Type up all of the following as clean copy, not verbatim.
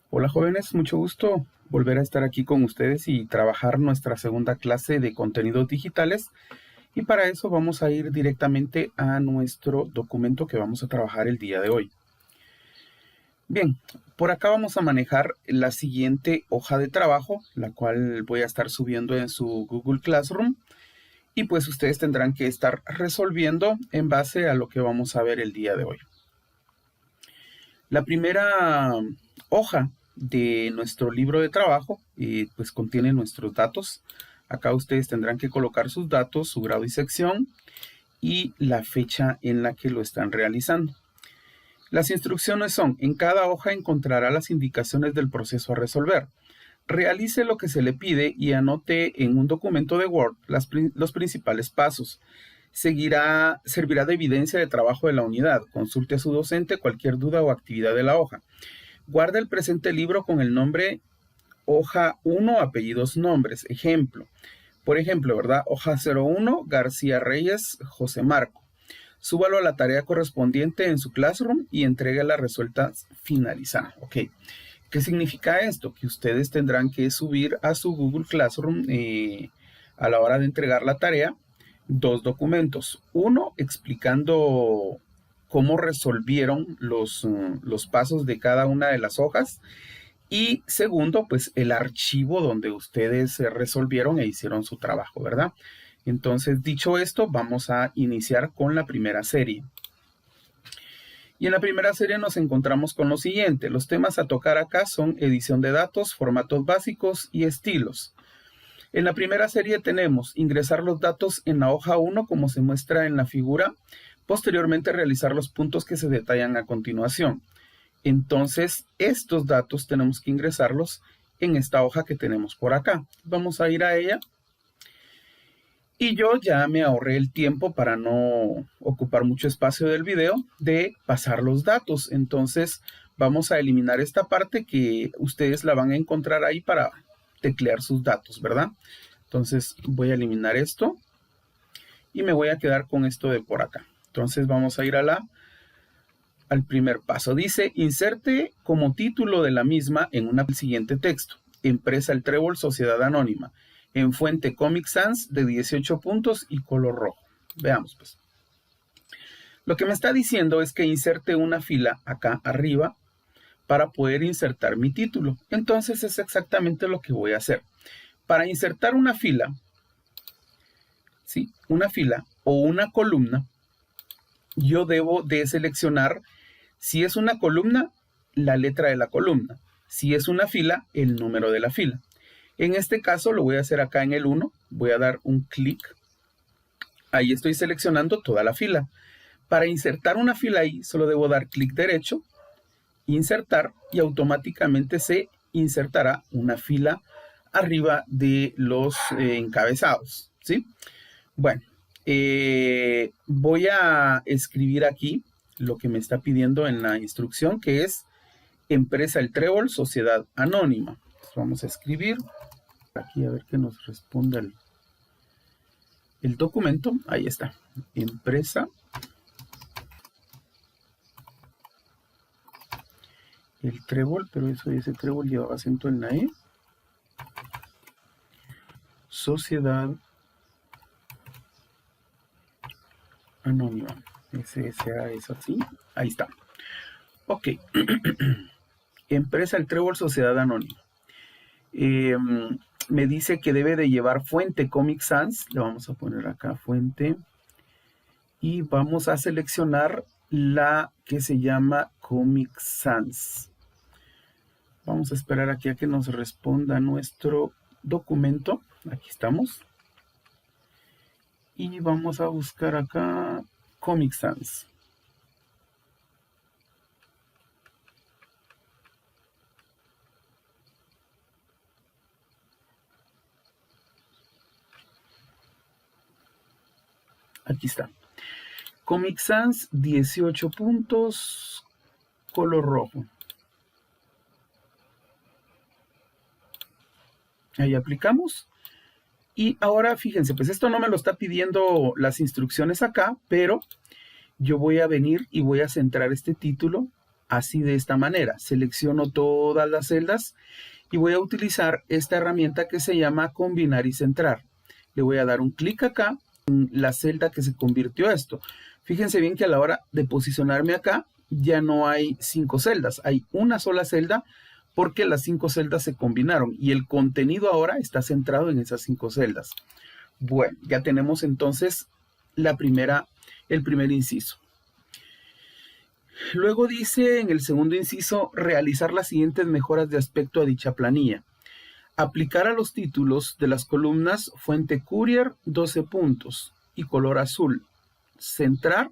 Hola jóvenes, mucho gusto volver a estar aquí con ustedes y trabajar nuestra segunda clase de contenidos digitales. Y para eso vamos a ir directamente a nuestro documento que vamos a trabajar el día de hoy. Bien, por acá vamos a manejar la siguiente hoja de trabajo, la cual voy a estar subiendo en su Google Classroom. Y pues ustedes tendrán que estar resolviendo en base a lo que vamos a ver el día de hoy. La primera hoja de nuestro libro de trabajo pues contiene nuestros datos. Acá ustedes tendrán que colocar sus datos, su grado y sección y la fecha en la que lo están realizando. Las instrucciones son: en cada hoja encontrará las indicaciones del proceso a resolver. Realice lo que se le pide y anote en un documento de Word los principales pasos. Servirá de evidencia de trabajo de la unidad. Consulte a su docente cualquier duda o actividad de la hoja. Guarda el presente libro con el nombre hoja 1, apellidos, nombres. Ejemplo, por ejemplo, ¿verdad? Hoja 01, García Reyes, José Marco. Súbalo a la tarea correspondiente en su Classroom y entregue la resuelta finalizada. Ok. ¿Qué significa esto? Que ustedes tendrán que subir a su Google Classroom a la hora de entregar la tarea dos documentos. Uno explicando cómo resolvieron los pasos de cada una de las hojas. Y segundo, pues el archivo donde ustedes resolvieron e hicieron su trabajo, ¿verdad? Entonces, dicho esto, vamos a iniciar con la primera serie. Y en la primera serie nos encontramos con lo siguiente. Los temas a tocar acá son edición de datos, formatos básicos y estilos. En la primera serie tenemos ingresar los datos en la hoja 1 como se muestra en la figura, posteriormente realizar los puntos que se detallan a continuación. Entonces, estos datos tenemos que ingresarlos en esta hoja que tenemos por acá. Vamos a ir a ella. Y yo ya me ahorré el tiempo para no ocupar mucho espacio del video de pasar los datos. Entonces, vamos a eliminar esta parte que ustedes la van a encontrar ahí para teclear sus datos, ¿verdad? Entonces, voy a eliminar esto y me voy a quedar con esto de por acá. Entonces, vamos a ir al primer paso. Dice: inserte como título de la misma en el siguiente texto: Empresa El Trébol, Sociedad Anónima, en fuente Comic Sans de 18 puntos y color rojo. Veamos pues. Lo que me está diciendo es que inserte una fila acá arriba para poder insertar mi título. Entonces es exactamente lo que voy a hacer. Para insertar una fila, ¿sí? Una fila o una columna, yo debo de seleccionar, si es una columna, la letra de la columna. Si es una fila, el número de la fila. En este caso lo voy a hacer acá en el 1. Voy a dar un clic. Ahí estoy seleccionando toda la fila. Para insertar una fila ahí, solo debo dar clic derecho, insertar, y automáticamente se insertará una fila arriba de los encabezados, ¿sí? Bueno, voy a escribir aquí lo que me está pidiendo en la instrucción, que es Empresa El Trébol, Sociedad Anónima. Entonces vamos a escribir aquí a ver que nos responda el documento. Ahí está. Empresa El Trébol, pero ese trébol lleva acento en la E. Sociedad Anónima. SSA es así. Ahí está. Ok. Empresa El Trébol, Sociedad Anónima. Me dice que debe de llevar fuente Comic Sans. Le vamos a poner acá fuente. Y vamos a seleccionar la que se llama Comic Sans. Vamos a esperar aquí a que nos responda nuestro documento. Aquí estamos. Y vamos a buscar acá Comic Sans. Aquí está. Comic Sans, 18 puntos, color rojo. Ahí aplicamos. Y ahora fíjense, pues esto no me lo está pidiendo las instrucciones acá, pero yo voy a venir y voy a centrar este título así de esta manera. Selecciono todas las celdas y voy a utilizar esta herramienta que se llama combinar y centrar. Le voy a dar un clic acá en la celda que se convirtió a esto. Fíjense bien que a la hora de posicionarme acá ya no hay 5 celdas, hay una sola celda porque las 5 celdas se combinaron y el contenido ahora está centrado en esas 5 celdas. Bueno, ya tenemos entonces el primer inciso. Luego dice en el segundo inciso, realizar las siguientes mejoras de aspecto a dicha planilla. Aplicar a los títulos de las columnas fuente Courier 12 puntos y color azul. Centrar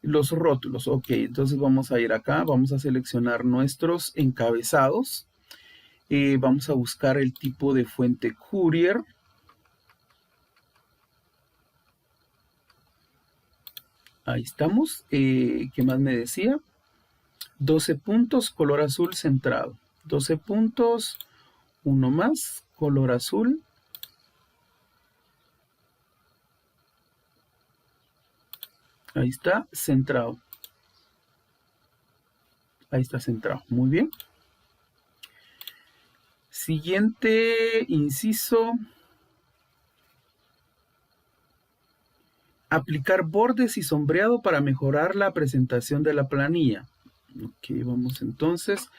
los rótulos. Ok, entonces vamos a ir acá, vamos a seleccionar nuestros encabezados. Vamos a buscar el tipo de fuente Courier. Ahí estamos. ¿Qué más me decía? 12 puntos, color azul centrado. 12 puntos, uno más, color azul. Ahí está, centrado. Ahí está centrado. Muy bien. Siguiente inciso. Aplicar bordes y sombreado para mejorar la presentación de la planilla. Ok, vamos entonces.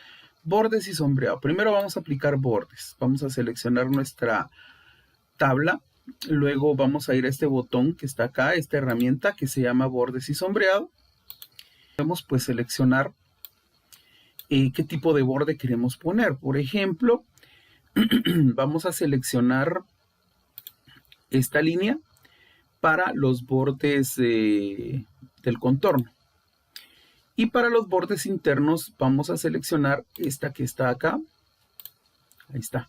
Bordes y sombreado. Primero vamos a aplicar bordes. Vamos a seleccionar nuestra tabla. Luego vamos a ir a este botón que está acá, esta herramienta que se llama bordes y sombreado. Podemos pues seleccionar qué tipo de borde queremos poner. Por ejemplo, vamos a seleccionar esta línea para los bordes del contorno. Y para los bordes internos vamos a seleccionar esta que está acá. Ahí está.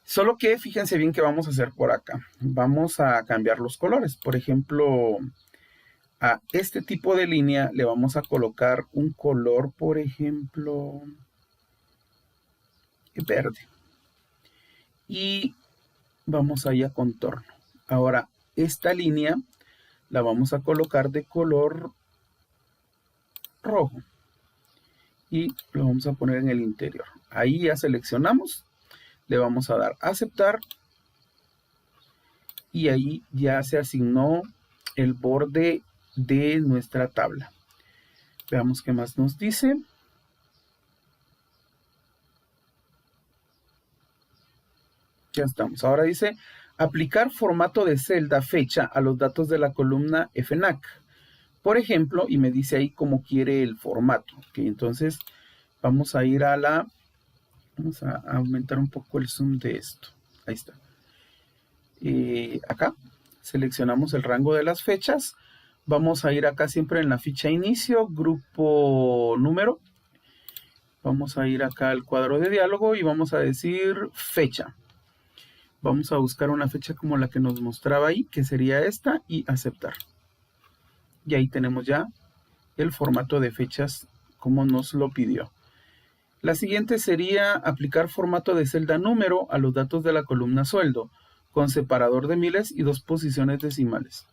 Solo que fíjense bien qué vamos a hacer por acá. Vamos a cambiar los colores. Por ejemplo, a este tipo de línea le vamos a colocar un color, por ejemplo, verde. Y vamos ahí a contorno. Ahora, esta línea la vamos a colocar de color rojo. Y lo vamos a poner en el interior. Ahí ya seleccionamos. Le vamos a dar a aceptar. Y ahí ya se asignó el borde de nuestra tabla. Veamos qué más nos dice. Ya estamos. Ahora dice aplicar formato de celda fecha a los datos de la columna FNAC. Por ejemplo, y me dice ahí cómo quiere el formato. Okay, entonces vamos a ir a la... Vamos a aumentar un poco el zoom de esto. Ahí está. Acá seleccionamos el rango de las fechas. Vamos a ir acá siempre en la ficha inicio, grupo número. Vamos a ir acá al cuadro de diálogo y vamos a decir fecha. Vamos a buscar una fecha como la que nos mostraba ahí, que sería esta, y aceptar. Y ahí tenemos ya el formato de fechas como nos lo pidió. La siguiente sería aplicar formato de celda número a los datos de la columna sueldo, con separador de miles y 2 posiciones decimales.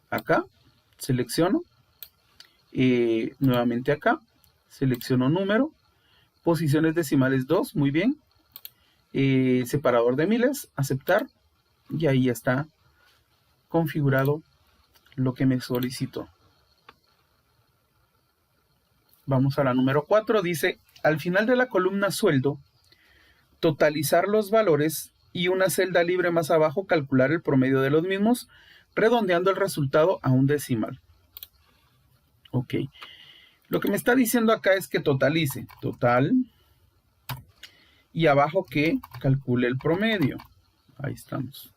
Acá selecciono, nuevamente acá, selecciono número, posiciones decimales 2, muy bien, separador de miles, aceptar, y ahí está configurado lo que me solicitó. Vamos a la número 4, dice, al final de la columna sueldo, totalizar los valores y una celda libre más abajo, calcular el promedio de los mismos, redondeando el resultado a un decimal. Ok. Lo que me está diciendo acá es que totalice. Total. Y abajo que calcule el promedio. Ahí estamos.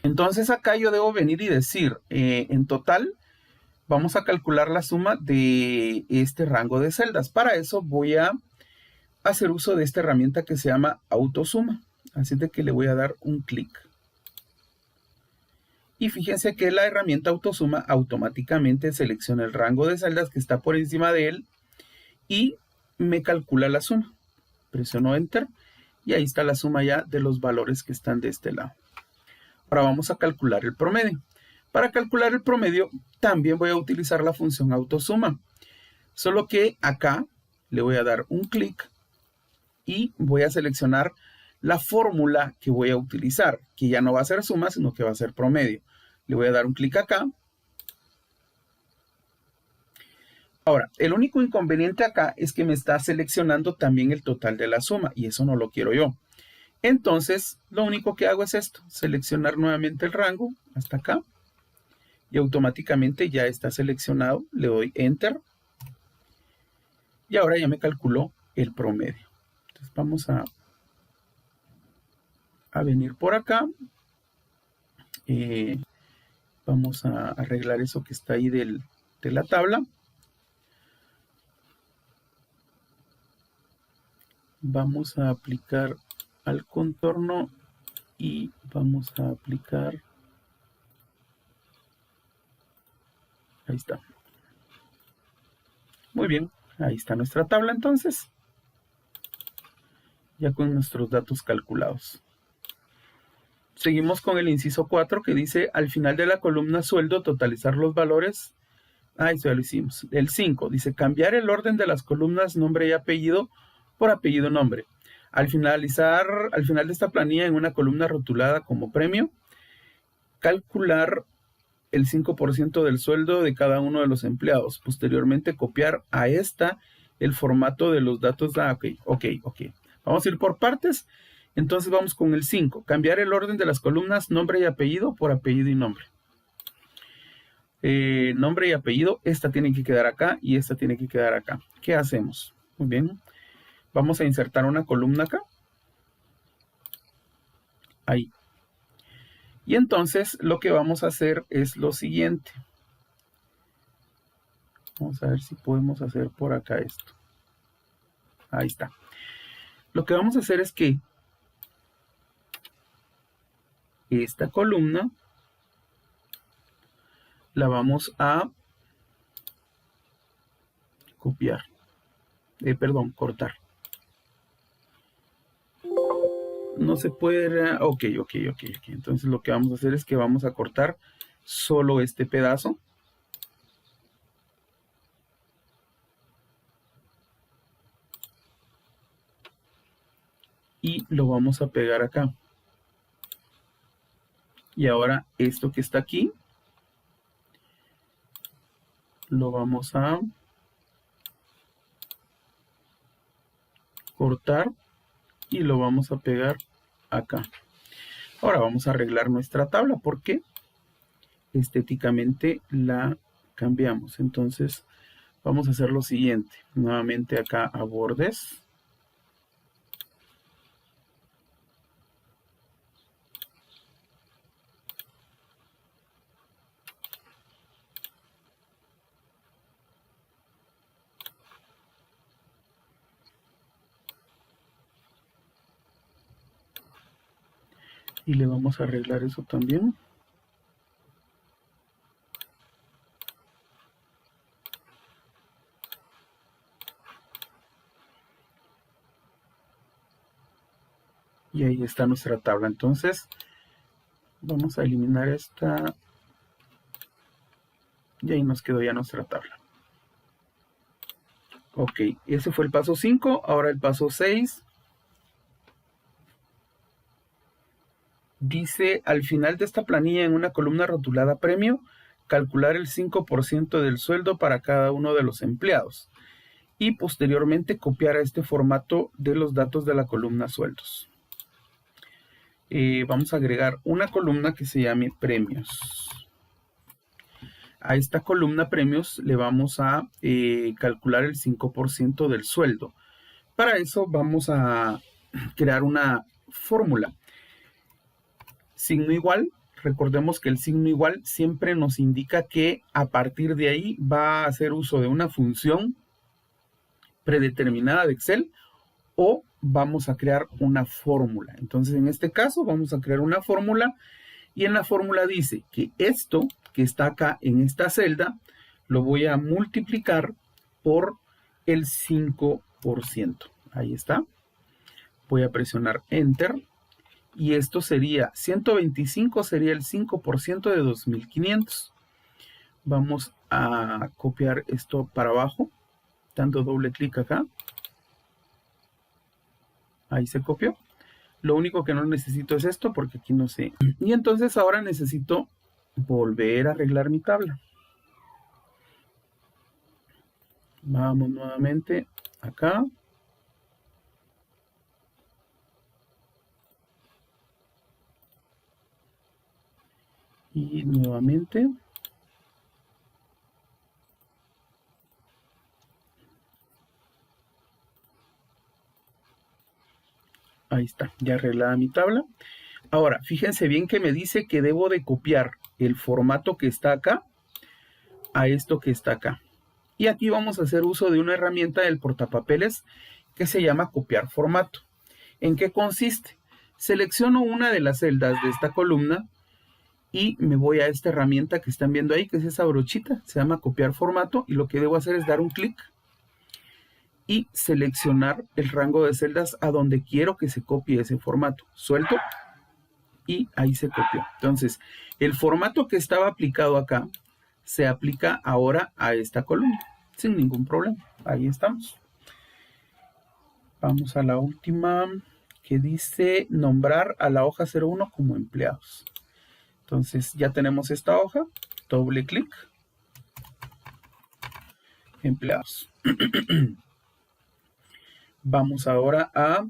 Entonces acá yo debo venir y decir, en total, vamos a calcular la suma de este rango de celdas. Para eso voy a hacer uso de esta herramienta que se llama autosuma. Así de que le voy a dar un clic. Y fíjense que la herramienta autosuma automáticamente selecciona el rango de celdas que está por encima de él y me calcula la suma. Presiono Enter y ahí está la suma ya de los valores que están de este lado. Ahora vamos a calcular el promedio. Para calcular el promedio también voy a utilizar la función autosuma. Solo que acá le voy a dar un clic y voy a seleccionar la fórmula que voy a utilizar, que ya no va a ser suma, sino que va a ser promedio. Le voy a dar un clic acá. Ahora, el único inconveniente acá es que me está seleccionando también el total de la suma y eso no lo quiero yo. Entonces, lo único que hago es esto, seleccionar nuevamente el rango hasta acá y automáticamente ya está seleccionado. Le doy Enter y ahora ya me calculó el promedio. Entonces vamos a venir por acá. Vamos a arreglar eso que está ahí de la tabla. Vamos a aplicar al contorno y vamos a aplicar. Ahí está. Muy bien, ahí está nuestra tabla entonces. Ya con nuestros datos calculados. Seguimos con el inciso 4 que dice al final de la columna sueldo totalizar los valores. Eso ya lo hicimos. El 5 dice cambiar el orden de las columnas nombre y apellido por apellido nombre. Al final de esta planilla en una columna rotulada como premio, calcular el 5% del sueldo de cada uno de los empleados. Posteriormente copiar a esta el formato de los datos. Ok. Vamos a ir por partes. Entonces vamos con el 5. Cambiar el orden de las columnas nombre y apellido por apellido y nombre. Nombre y apellido, esta tiene que quedar acá y esta tiene que quedar acá. ¿Qué hacemos? Muy bien. Vamos a insertar una columna acá. Ahí. Y entonces lo que vamos a hacer es lo siguiente. Vamos a ver si podemos hacer por acá esto. Ahí está. Lo que vamos a hacer es que esta columna la vamos a copiar. Cortar. No se puede. Ok. Entonces lo que vamos a hacer es que vamos a cortar solo este pedazo. Y lo vamos a pegar acá. Y ahora esto que está aquí lo vamos a cortar y lo vamos a pegar acá. Ahora vamos a arreglar nuestra tabla porque estéticamente la cambiamos. Entonces vamos a hacer lo siguiente. Nuevamente acá a bordes. Y le vamos a arreglar eso también. Y ahí está nuestra tabla. Entonces vamos a eliminar esta. Y ahí nos quedó ya nuestra tabla. Ok, ese fue el paso 5. Ahora el paso 6. Dice, al final de esta planilla en una columna rotulada premio, calcular el 5% del sueldo para cada uno de los empleados. Y posteriormente copiar a este formato de los datos de la columna sueldos. Vamos a agregar una columna que se llame premios. A esta columna premios le vamos a calcular el 5% del sueldo. Para eso vamos a crear una fórmula. Signo igual, recordemos que el signo igual siempre nos indica que a partir de ahí va a hacer uso de una función predeterminada de Excel o vamos a crear una fórmula. Entonces en este caso vamos a crear una fórmula y en la fórmula dice que esto que está acá en esta celda lo voy a multiplicar por el 5%. Ahí está. Voy a presionar Enter y esto sería 125, sería el 5% de 2500. Vamos a copiar esto para abajo, dando doble clic acá. Ahí se copió. Lo único que no necesito es esto, porque aquí no sé. Y entonces ahora necesito volver a arreglar mi tabla. Vamos nuevamente acá. Y nuevamente. Ahí está, ya arreglada mi tabla. Ahora, fíjense bien que me dice que debo de copiar el formato que está acá a esto que está acá. Y aquí vamos a hacer uso de una herramienta del portapapeles que se llama copiar formato. ¿En qué consiste? Selecciono una de las celdas de esta columna y me voy a esta herramienta que están viendo ahí, que es esa brochita, se llama copiar formato, y lo que debo hacer es dar un clic y seleccionar el rango de celdas a donde quiero que se copie ese formato. Suelto y ahí se copió. Entonces, el formato que estaba aplicado acá se aplica ahora a esta columna sin ningún problema. Ahí estamos. Vamos a la última, que dice nombrar a la hoja 01 como empleados. Entonces ya tenemos esta hoja, doble clic, empleados. Vamos ahora a,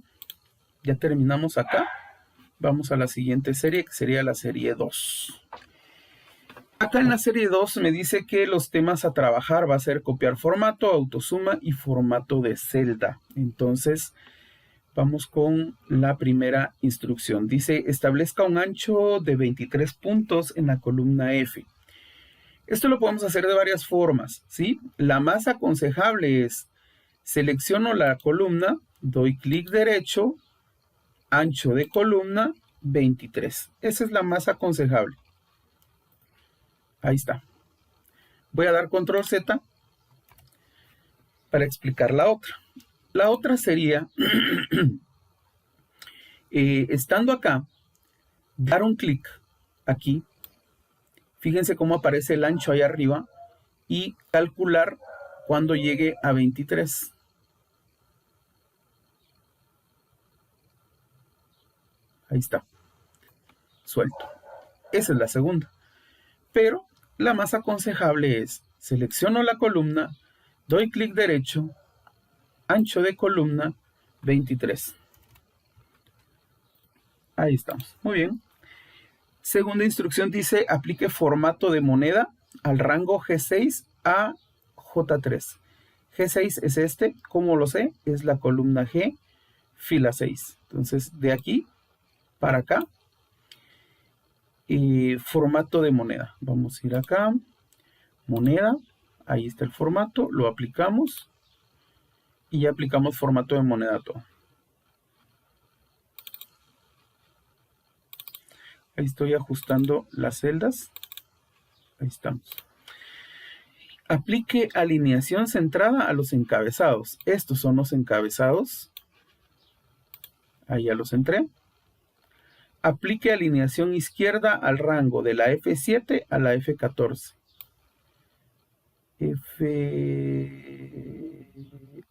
ya terminamos acá, vamos a la siguiente serie, que sería la serie 2. Acá en la serie 2 me dice que los temas a trabajar va a ser copiar formato, autosuma y formato de celda. Entonces vamos con la primera instrucción. Dice, establezca un ancho de 23 puntos en la columna F. Esto lo podemos hacer de varias formas, ¿sí? La más aconsejable es, selecciono la columna, doy clic derecho, ancho de columna, 23. Esa es la más aconsejable. Ahí está. Voy a dar control Z para explicar la otra. La otra sería, estando acá, dar un clic aquí. Fíjense cómo aparece el ancho ahí arriba y calcular cuando llegue a 23. Ahí está. Suelto. Esa es la segunda. Pero la más aconsejable es, selecciono la columna, doy clic derecho, ancho de columna, 23. Ahí estamos. Muy bien. Segunda instrucción dice, aplique formato de moneda al rango G6 a J3. G6 es este, ¿cómo lo sé? Es la columna G, fila 6. Entonces, de aquí para acá, formato de moneda. Vamos a ir acá, moneda, ahí está el formato, lo aplicamos y ya aplicamos formato de moneda a todo. Ahí estoy ajustando las celdas. Ahí estamos. Aplique alineación centrada a los encabezados. Estos son los encabezados. Ahí ya los centré. Aplique alineación izquierda al rango de la F7 a la F14.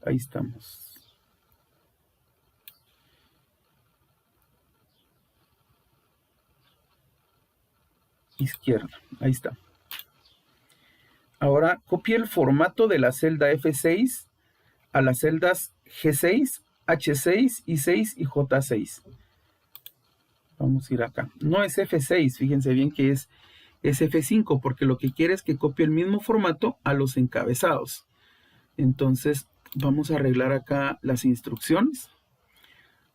Ahí estamos. Izquierda. Ahí está. Ahora copie el formato de la celda F6 a las celdas G6, H6, I6 y J6. Vamos a ir acá. No es F6, fíjense bien que es F5, porque lo que quiere es que copie el mismo formato a los encabezados. Entonces vamos a arreglar acá las instrucciones.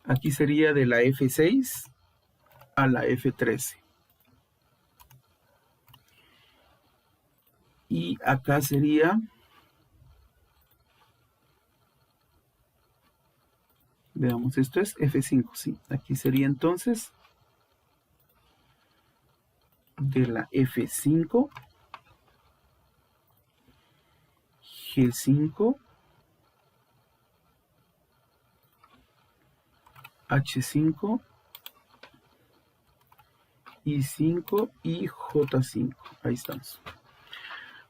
Aquí sería de la F6 a la F13. Y acá sería, veamos, esto es F5, sí. Aquí sería entonces de la F5, G5, H5 I5 y J5. Ahí estamos.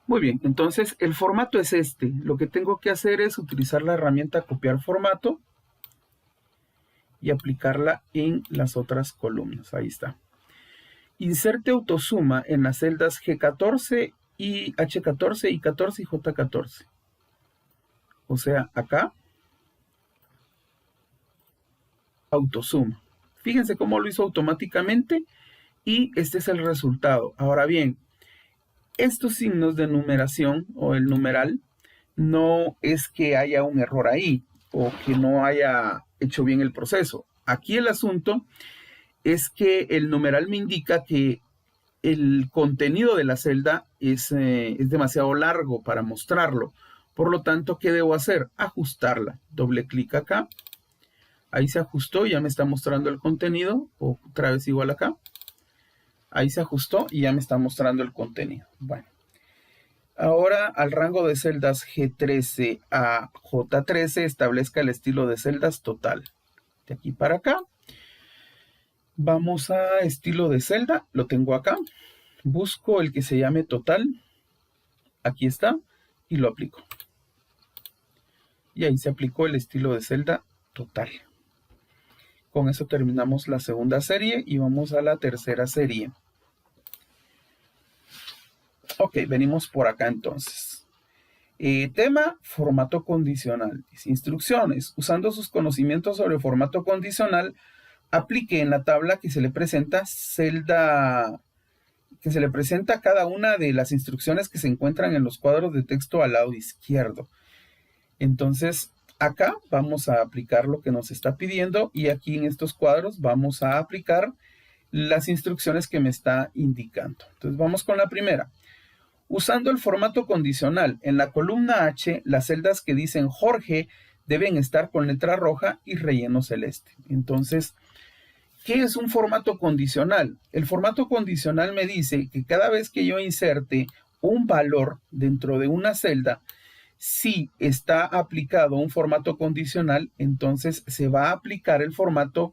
Muy bien, entonces el formato es este. Lo que tengo que hacer es utilizar la herramienta copiar formato y aplicarla en las otras columnas. Ahí está. Inserte autosuma en las celdas G14 y H14, I14 y J14. O sea, acá, autosuma. Fíjense cómo lo hizo automáticamente y este es el resultado. Ahora bien, estos signos de numeración o el numeral no es que haya un error ahí o que no haya hecho bien el proceso. Aquí el asunto es que el numeral me indica que el contenido de la celda es demasiado largo para mostrarlo. Por lo tanto, ¿qué debo hacer? Ajustarla. Doble clic acá. Ahí se ajustó, ya me está mostrando el contenido. Otra vez igual acá. Ahí se ajustó y ya me está mostrando el contenido. Bueno. Ahora al rango de celdas G13 a J13 establezca el estilo de celdas total. De aquí para acá. Vamos a estilo de celda. Lo tengo acá. Busco el que se llame total. Aquí está. Y lo aplico. Y ahí se aplicó el estilo de celda total. Con eso terminamos la segunda serie y vamos a la tercera serie. Ok, venimos por acá entonces. Tema, formato condicional. Dice, instrucciones. Usando sus conocimientos sobre formato condicional, aplique en la tabla que se le presenta cada una de las instrucciones que se encuentran en los cuadros de texto al lado izquierdo. Entonces, acá vamos a aplicar lo que nos está pidiendo y aquí en estos cuadros vamos a aplicar las instrucciones que me está indicando. Entonces, vamos con la primera. Usando el formato condicional, en la columna H, las celdas que dicen Jorge deben estar con letra roja y relleno celeste. Entonces, ¿qué es un formato condicional? El formato condicional me dice que cada vez que yo inserte un valor dentro de una celda, si está aplicado un formato condicional, entonces se va a aplicar el formato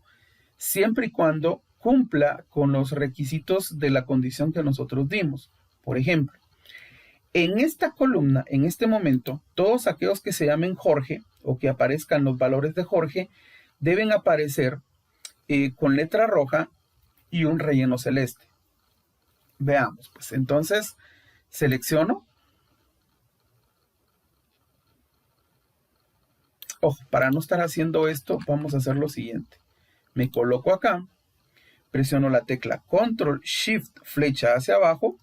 siempre y cuando cumpla con los requisitos de la condición que nosotros dimos. Por ejemplo, en esta columna, en este momento, todos aquellos que se llamen Jorge o que aparezcan los valores de Jorge deben aparecer con letra roja y un relleno celeste. Veamos, pues entonces selecciono. Ojo, para no estar haciendo esto, vamos a hacer lo siguiente. Me coloco acá, presiono la tecla Control, Shift, flecha hacia abajo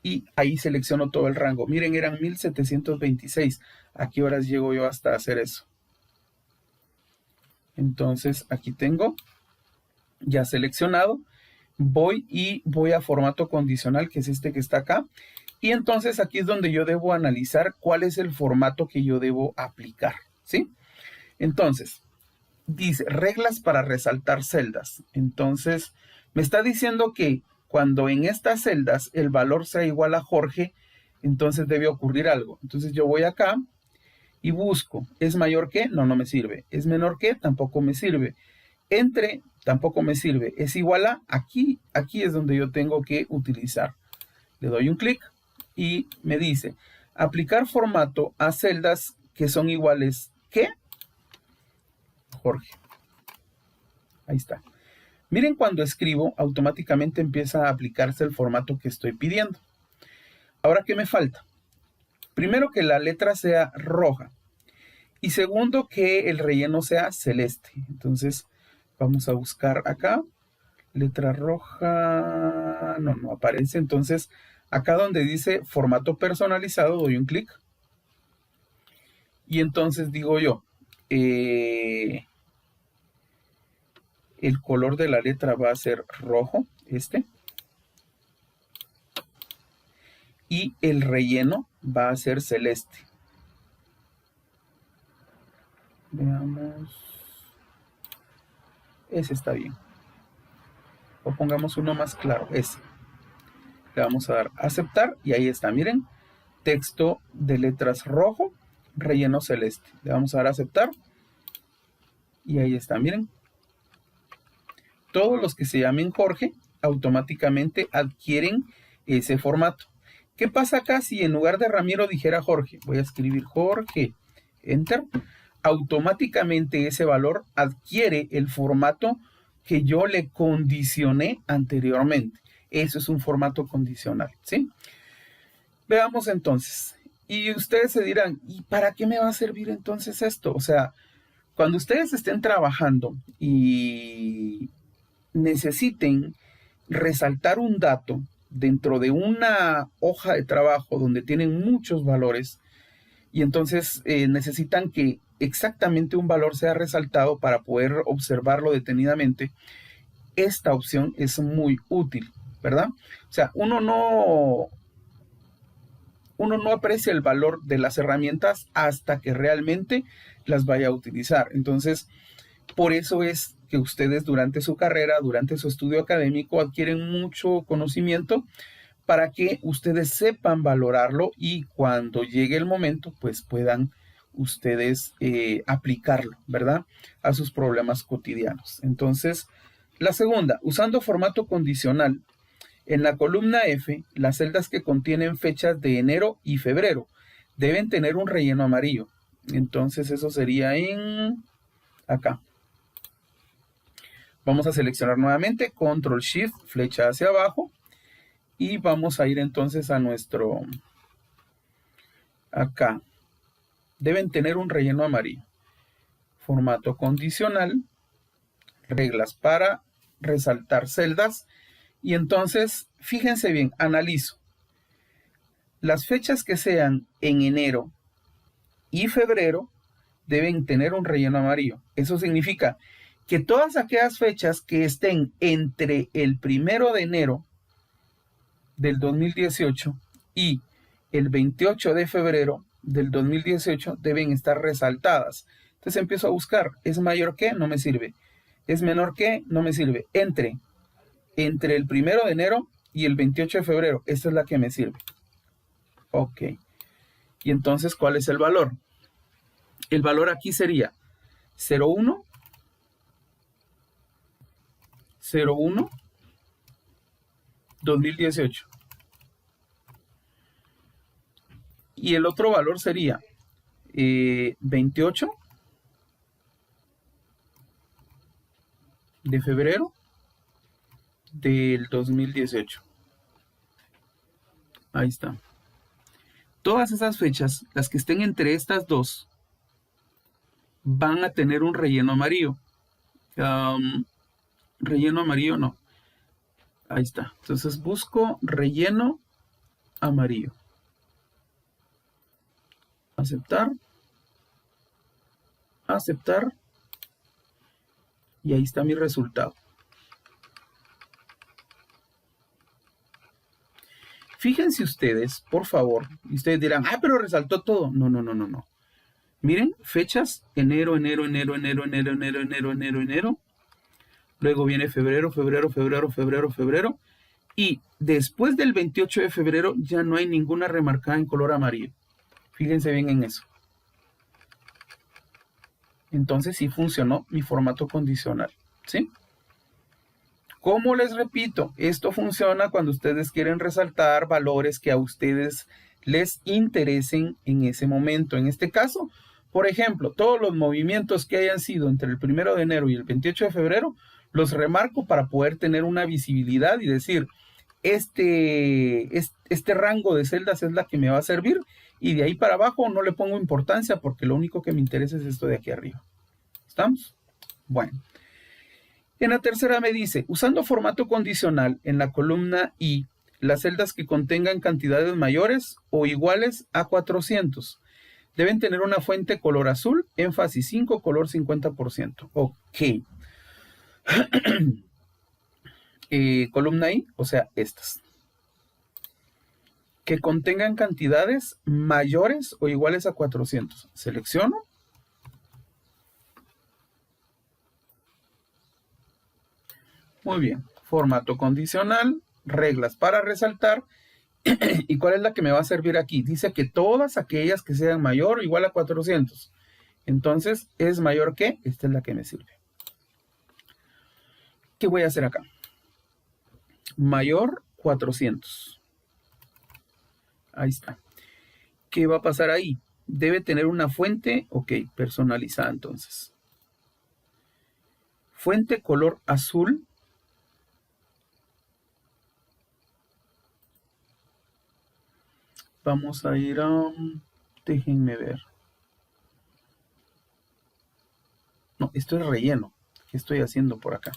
y ahí selecciono todo el rango. Miren, eran 1726. ¿A qué horas llego yo hasta hacer eso? Entonces, aquí tengo ya seleccionado. Voy a formato condicional, que es este que está acá. Y entonces aquí es donde yo debo analizar cuál es el formato que yo debo aplicar, ¿sí? Entonces, dice reglas para resaltar celdas. Entonces, me está diciendo que cuando en estas celdas el valor sea igual a Jorge, entonces debe ocurrir algo. Entonces yo voy acá y busco. ¿Es mayor que? No, no me sirve. ¿Es menor que? Tampoco me sirve. Entre, tampoco me sirve. ¿Es igual a? Aquí es donde yo tengo que utilizar. Le doy un clic y me dice, aplicar formato a celdas que son iguales que Jorge. Ahí está. Miren, cuando escribo, automáticamente empieza a aplicarse el formato que estoy pidiendo. Ahora, ¿qué me falta? Primero, que la letra sea roja. Y segundo, que el relleno sea celeste. Entonces, vamos a buscar acá. Letra roja. No aparece. Entonces, acá donde dice formato personalizado, doy un clic. Y entonces digo yo, el color de la letra va a ser rojo, y el relleno va a ser celeste. Veamos. Ese está bien. O pongamos uno más claro, ese. Le vamos a dar a aceptar y ahí está, miren. Texto de letras rojo, relleno celeste. Le vamos a dar a aceptar y ahí está, miren. Todos los que se llamen Jorge automáticamente adquieren ese formato. ¿Qué pasa acá si en lugar de Ramiro dijera Jorge? Voy a escribir Jorge, Enter. Automáticamente ese valor adquiere el formato que yo le condicioné anteriormente. Eso es un formato condicional, ¿sí? Veamos entonces. Y ustedes se dirán, ¿y para qué me va a servir entonces esto? O sea, cuando ustedes estén trabajando y necesiten resaltar un dato dentro de una hoja de trabajo donde tienen muchos valores y entonces necesitan que exactamente un valor sea resaltado para poder observarlo detenidamente, esta opción es muy útil, ¿verdad? O sea, uno no aprecia el valor de las herramientas hasta que realmente las vaya a utilizar. Entonces, por eso es que ustedes durante su carrera, durante su estudio académico, adquieren mucho conocimiento para que ustedes sepan valorarlo y cuando llegue el momento, pues puedan ustedes aplicarlo, ¿verdad? A sus problemas cotidianos. Entonces, la segunda, usando formato condicional. En la columna F, las celdas que contienen fechas de enero y febrero deben tener un relleno amarillo. Entonces, eso sería en acá. Vamos a seleccionar nuevamente, Control Shift, flecha hacia abajo. Y vamos a ir entonces a nuestro, acá, deben tener un relleno amarillo. Formato condicional, reglas para resaltar celdas. Y entonces, fíjense bien, analizo. Las fechas que sean en enero y febrero deben tener un relleno amarillo. Eso significa que todas aquellas fechas que estén entre el 1 de enero del 2018 y el 28 de febrero del 2018 deben estar resaltadas. Entonces empiezo a buscar, ¿es mayor que? No me sirve. ¿Es menor que? No me sirve. Entre el 1 de enero y el 28 de febrero, esta es la que me sirve. Ok. Y entonces, ¿cuál es el valor? El valor aquí sería 01, 01, 2018. Y el otro valor sería 28 de febrero del 2018. Ahí está. Todas esas fechas, las que estén entre estas dos, van a tener un relleno amarillo. Relleno amarillo no. Ahí está. Entonces busco relleno amarillo. Aceptar. Aceptar. Y ahí está mi resultado. Fíjense ustedes, por favor, y ustedes dirán, pero resaltó todo. No, no, no, no, no. Miren, fechas, enero, enero, enero, enero, enero, enero, enero, enero, enero. Luego viene febrero, febrero, febrero, febrero, febrero. Y después del 28 de febrero ya no hay ninguna remarcada en color amarillo. Fíjense bien en eso. Entonces sí funcionó mi formato condicional, ¿sí? Como les repito, esto funciona cuando ustedes quieren resaltar valores que a ustedes les interesen en ese momento. En este caso, por ejemplo, todos los movimientos que hayan sido entre el 1 de enero y el 28 de febrero, los remarco para poder tener una visibilidad y decir, este rango de celdas es la que me va a servir y de ahí para abajo no le pongo importancia porque lo único que me interesa es esto de aquí arriba. ¿Estamos? Bueno. En la tercera me dice, usando formato condicional en la columna I, las celdas que contengan cantidades mayores o iguales a 400 deben tener una fuente color azul, énfasis 5, color 50%. Ok. Columna I, o sea, estas. Que contengan cantidades mayores o iguales a 400. Selecciono. Muy bien, formato condicional, reglas para resaltar. ¿Y cuál es la que me va a servir aquí? Dice que todas aquellas que sean mayor o igual a 400. Entonces, ¿es mayor que? Esta es la que me sirve. ¿Qué voy a hacer acá? mayor 400. Ahí está. ¿Qué va a pasar ahí? Debe tener una fuente, ok, personalizada entonces. Fuente color azul. Vamos a ir a... déjenme ver. No, esto es relleno. ¿Qué estoy haciendo por acá?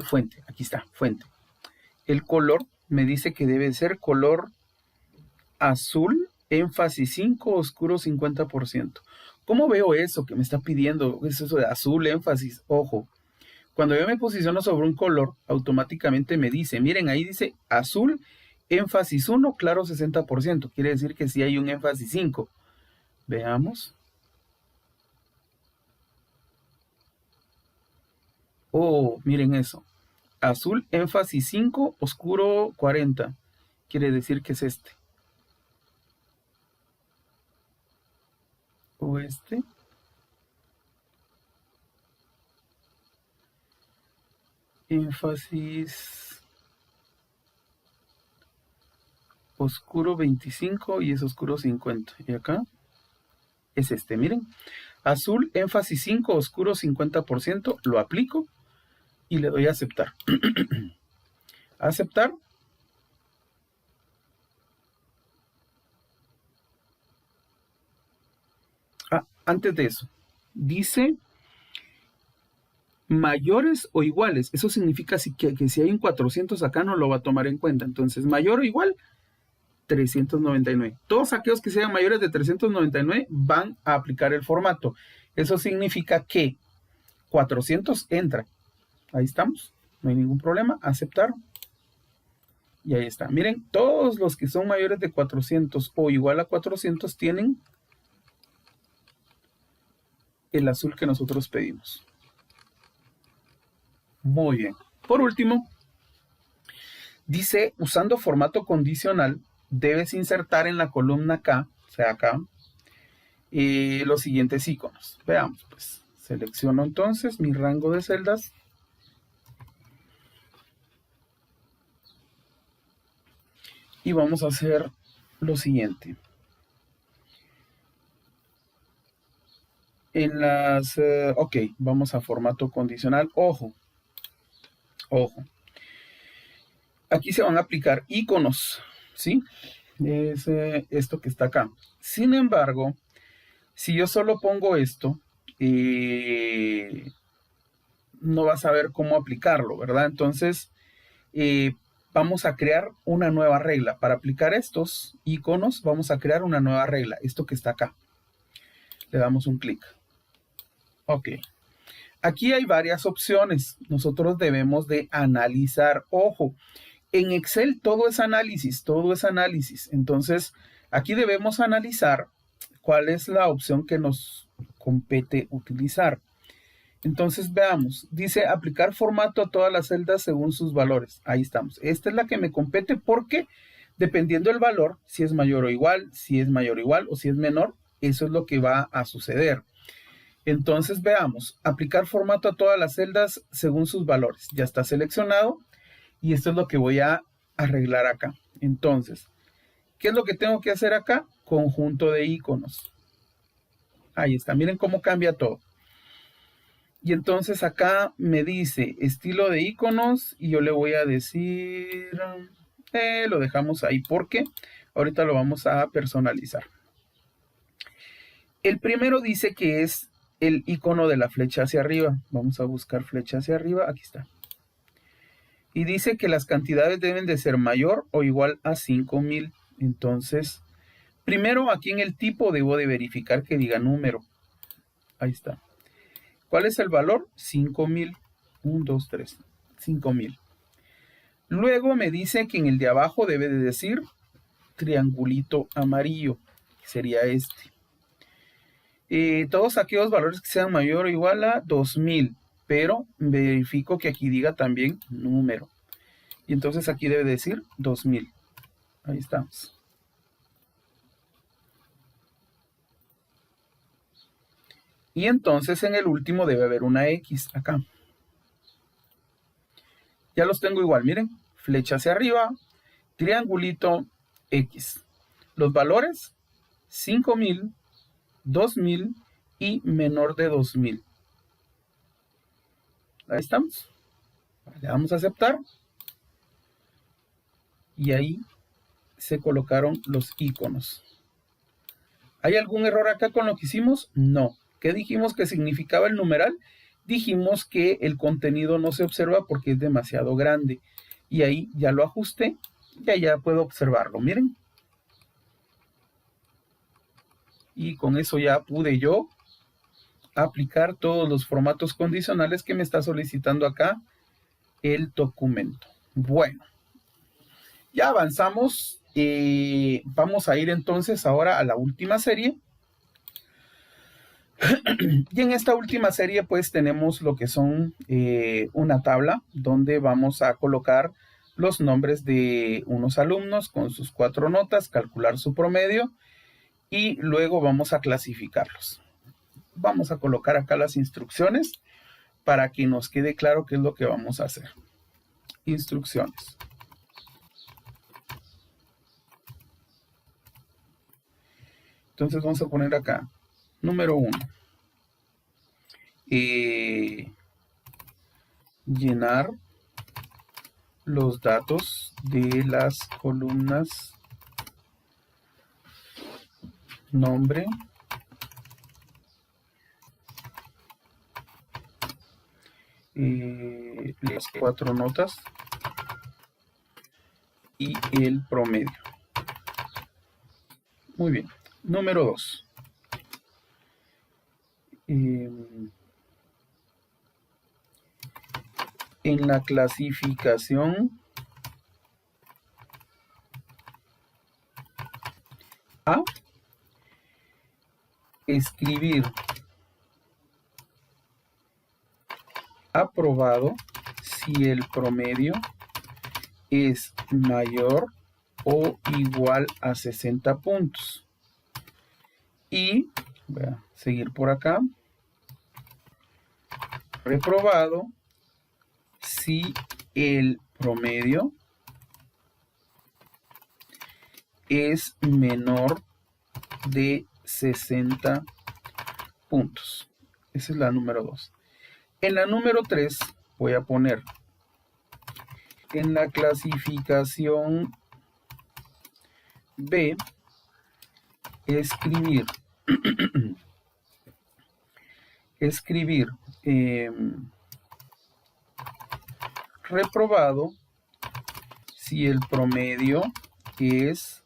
Fuente, aquí está, fuente. El color me dice que debe ser color azul, énfasis 5, oscuro 50%. ¿Cómo veo eso que me está pidiendo? Es eso de azul, énfasis, ojo. Cuando yo me posiciono sobre un color, automáticamente me dice, miren, ahí dice azul, énfasis 1, claro 60%. Quiere decir que sí hay un énfasis 5. Veamos. Oh, miren eso. Azul, énfasis 5, oscuro 40. Quiere decir que es este. O este. Énfasis oscuro 25 y es oscuro 50. Y acá es este, miren. Azul, énfasis 5, oscuro 50%. Lo aplico y le doy a aceptar. Aceptar. Antes de eso, dice mayores o iguales. Eso significa que si hay un 400 acá no lo va a tomar en cuenta. Entonces, mayor o igual, 399. Todos aquellos que sean mayores de 399 van a aplicar el formato. Eso significa que 400 entra. Ahí estamos. No hay ningún problema. Aceptar. Y ahí está. Miren, todos los que son mayores de 400 o igual a 400 tienen el azul que nosotros pedimos. Muy bien. Por último, dice, usando formato condicional, debes insertar en la columna K, o sea acá, los siguientes iconos. Veamos, pues, selecciono entonces mi rango de celdas. Y vamos a hacer lo siguiente. En las, ok, vamos a formato condicional. Ojo, ojo. Aquí se van a aplicar iconos, ¿sí? Es esto que está acá. Sin embargo, si yo solo pongo esto, no vas a ver cómo aplicarlo, ¿verdad? Entonces, vamos a crear una nueva regla. Para aplicar estos iconos, vamos a crear una nueva regla. Esto que está acá. Le damos un clic. Ok. Aquí hay varias opciones. Nosotros debemos de analizar. Ojo, en Excel todo es análisis, todo es análisis. Entonces, aquí debemos analizar cuál es la opción que nos compete utilizar. Entonces, veamos. Dice aplicar formato a todas las celdas según sus valores. Ahí estamos. Esta es la que me compete porque dependiendo del valor, si es mayor o igual, si es mayor o igual o si es menor, eso es lo que va a suceder. Entonces veamos, aplicar formato a todas las celdas según sus valores. Ya está seleccionado y esto es lo que voy a arreglar acá. Entonces, ¿qué es lo que tengo que hacer acá? Conjunto de iconos. Ahí está, miren cómo cambia todo. Y entonces acá me dice estilo de iconos y yo le voy a decir, lo dejamos ahí porque ahorita lo vamos a personalizar. El primero dice que es el icono de la flecha hacia arriba. Vamos a buscar flecha hacia arriba. Aquí está. Y dice que las cantidades deben de ser mayor o igual a 5000. Entonces, primero aquí en el tipo debo de verificar que diga número. Ahí está. ¿Cuál es el valor? 5000. 1, 2, 3. 5000. Luego me dice que en el de abajo debe de decir triangulito amarillo. Que sería este. Todos aquellos valores que sean mayor o igual a 2000, pero verifico que aquí diga también número. Y entonces aquí debe decir 2000. Ahí estamos. Y entonces en el último debe haber una X acá. Ya los tengo igual, miren. flecha hacia arriba, triangulito, X. Los valores, 5000, 2000 y menor de 2000. Ahí estamos. Le damos a aceptar. Y ahí se colocaron los iconos. ¿Hay algún error acá con lo que hicimos? No. ¿Qué dijimos que significaba el numeral? Dijimos que el contenido no se observa porque es demasiado grande. Y ahí ya lo ajusté. Y ya puedo observarlo. Miren. Y con eso ya pude yo aplicar todos los formatos condicionales que me está solicitando acá el documento. Bueno, ya avanzamos. Vamos a ir entonces ahora a la última serie. Y en esta última serie pues tenemos lo que son una tabla donde vamos a colocar los nombres de unos alumnos con sus 4 notas, calcular su promedio y luego vamos a clasificarlos. Vamos a colocar acá las instrucciones para que nos quede claro qué es lo que vamos a hacer. Instrucciones. Entonces vamos a poner acá, número 1. Llenar los datos de las columnas nombre, las 4 notas y el promedio. Muy bien. Número 2. En la clasificación A, escribir aprobado si el promedio es mayor o igual a 60 puntos. Y voy a seguir por acá. Reprobado si el promedio es menor de 60 puntos. Esa es la número 2. En la número 3 voy a poner en la clasificación B, escribir reprobado si el promedio es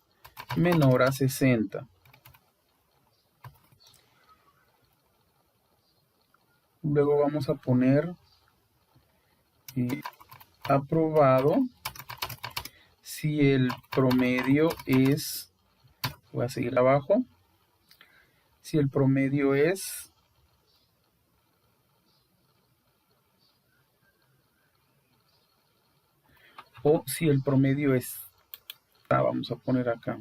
menor a 60. Luego vamos a poner aprobado si el promedio es, voy a seguir abajo, si el promedio es o si el promedio es, vamos a poner acá,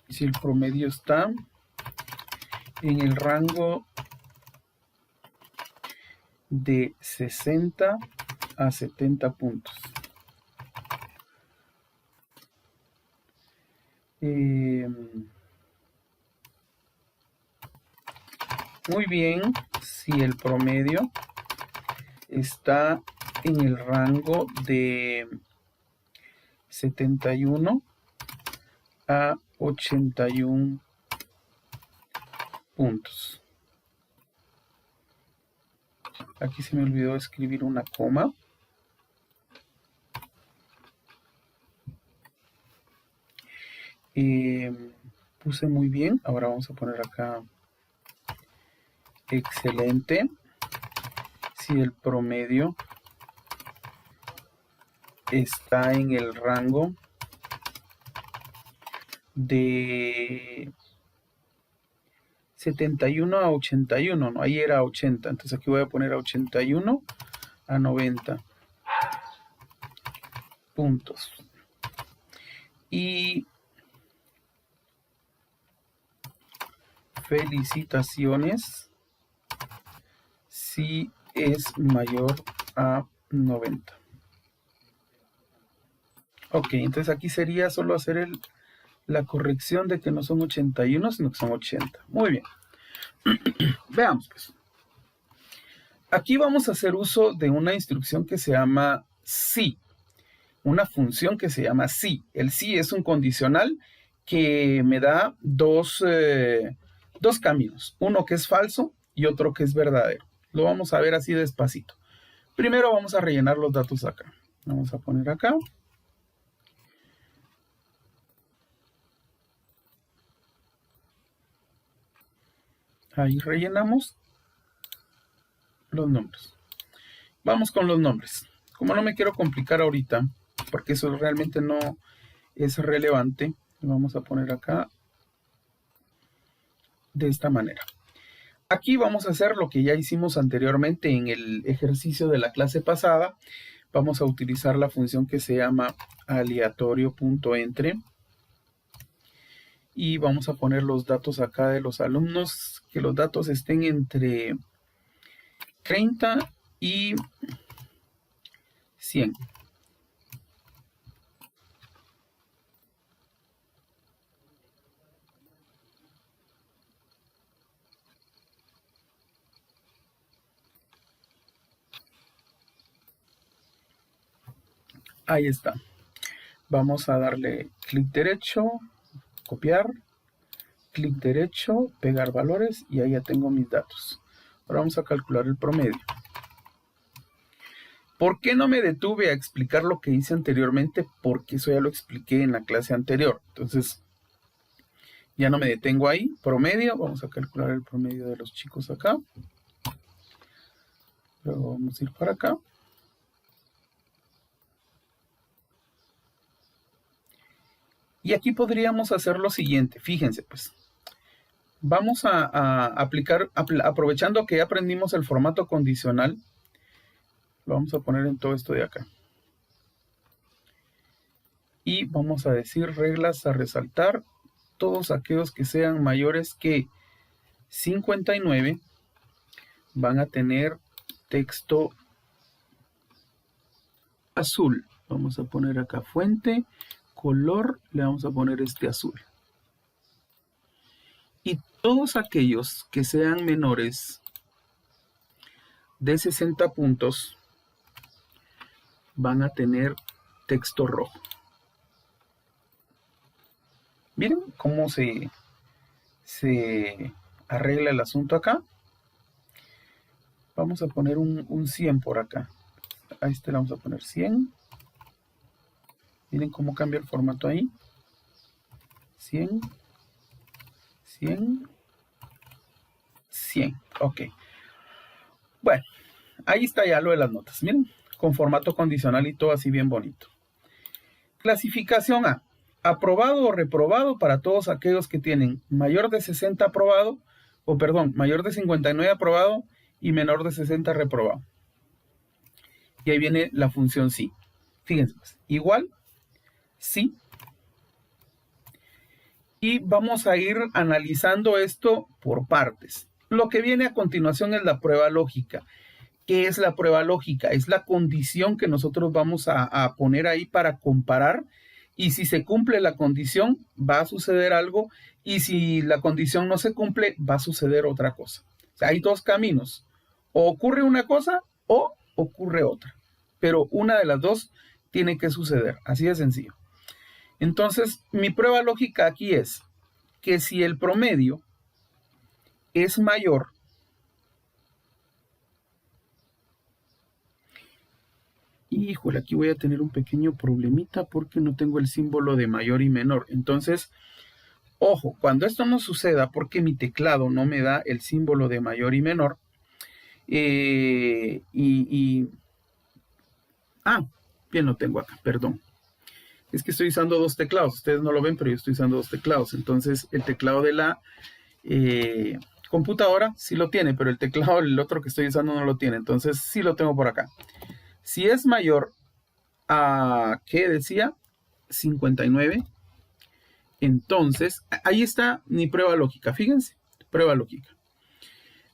si el promedio está en el rango de 60 a 70 puntos. Muy bien, si el promedio está en el rango de 71 a 81 puntos. Aquí se me olvidó escribir una coma. Puse muy bien. Ahora vamos a poner acá excelente. Si el promedio está en el rango de 71 a 81, ¿no? Ahí era 80, entonces aquí voy a poner a 81 a 90 puntos. Y felicitaciones si es mayor a 90. Ok, entonces aquí sería solo hacer la corrección de que no son 81, sino que son 80. Muy bien. Veamos, pues. Aquí vamos a hacer uso de una instrucción que se llama si. Una función que se llama si. El si es un condicional que me da dos caminos. Uno que es falso y otro que es verdadero. Lo vamos a ver así despacito. Primero vamos a rellenar los datos acá. Vamos a poner acá. Ahí rellenamos los nombres. Vamos con los nombres. Como no me quiero complicar ahorita, porque eso realmente no es relevante, vamos a poner acá de esta manera. Aquí vamos a hacer lo que ya hicimos anteriormente en el ejercicio de la clase pasada. Vamos a utilizar la función que se llama aleatorio.entre y vamos a poner los datos acá de los alumnos, que los datos estén entre 30 y 100. Ahí está. Vamos a darle clic derecho, copiar, clic derecho, pegar valores y ahí ya tengo mis datos. Ahora vamos a calcular el promedio. ¿Por qué no me detuve a explicar lo que hice anteriormente? Porque eso ya lo expliqué en la clase anterior. Entonces, ya no me detengo ahí. Promedio, vamos a calcular el promedio de los chicos acá. Luego vamos a ir para acá. Y aquí podríamos hacer lo siguiente. Fíjense, pues. Vamos a aplicar, aprovechando que ya aprendimos el formato condicional, lo vamos a poner en todo esto de acá. Y vamos a decir reglas a resaltar. Todos aquellos que sean mayores que 59 van a tener texto azul. Vamos a poner acá fuente, color, le vamos a poner este azul. Y todos aquellos que sean menores de 60 puntos van a tener texto rojo. Miren cómo se arregla el asunto acá. Vamos a poner un 100 por acá. A este le vamos a poner 100. Miren cómo cambia el formato ahí. 100, 100, 100. Ok. Bueno, ahí está ya lo de las notas. Miren, con formato condicional y todo así bien bonito. Clasificación A. Aprobado o reprobado para todos aquellos que tienen mayor de 60 aprobado, o perdón, mayor de 59 aprobado y menor de 60 reprobado. Y ahí viene la función sí. Fíjense, pues, igual, sí. Y vamos a ir analizando esto por partes. Lo que viene a continuación es la prueba lógica. ¿Qué es la prueba lógica? Es la condición que nosotros vamos a poner ahí para comparar. Y si se cumple la condición, va a suceder algo. Y si la condición no se cumple, va a suceder otra cosa. O sea, hay dos caminos. O ocurre una cosa o ocurre otra. Pero una de las dos tiene que suceder. Así de sencillo. Entonces, mi prueba lógica aquí es que si el promedio es mayor, híjole, aquí voy a tener un pequeño problemita porque no tengo el símbolo de mayor y menor. Entonces, ojo, cuando esto no suceda porque mi teclado no me da el símbolo de mayor y menor, bien lo tengo acá, perdón. Es que estoy usando dos teclados, ustedes no lo ven, pero yo estoy usando dos teclados. Entonces, el teclado de la computadora sí lo tiene, pero el teclado, el otro que estoy usando no lo tiene. Entonces, sí lo tengo por acá. Si es mayor a, ¿qué decía? 59. Entonces, ahí está mi prueba lógica. Fíjense, prueba lógica.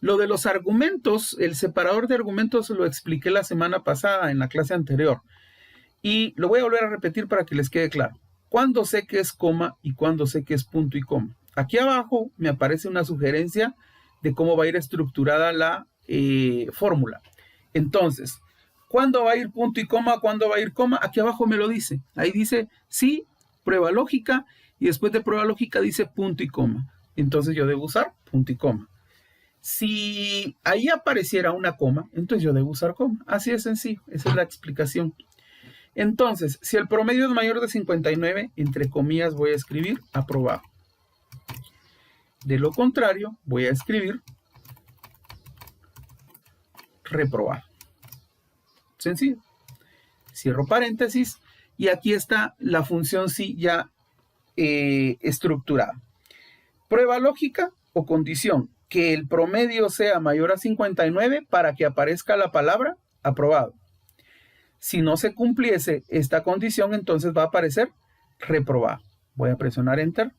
Lo de los argumentos, el separador de argumentos lo expliqué la semana pasada en la clase anterior. Y lo voy a volver a repetir para que les quede claro. ¿Cuándo sé que es coma y cuándo sé que es punto y coma? Aquí abajo me aparece una sugerencia de cómo va a ir estructurada la fórmula. Entonces, ¿cuándo va a ir punto y coma? ¿Cuándo va a ir coma? Aquí abajo me lo dice. Ahí dice sí, prueba lógica, y después de prueba lógica dice punto y coma. Entonces yo debo usar punto y coma. Si ahí apareciera una coma, entonces yo debo usar coma. Así de sencillo, esa es la explicación. Entonces, si el promedio es mayor de 59, entre comillas voy a escribir aprobado. De lo contrario, voy a escribir reprobado. Sencillo. Cierro paréntesis y aquí está la función sí ya estructurada. Prueba lógica o condición, que el promedio sea mayor a 59 para que aparezca la palabra aprobado. Si no se cumpliese esta condición, entonces va a aparecer reprobado. Voy a presionar Enter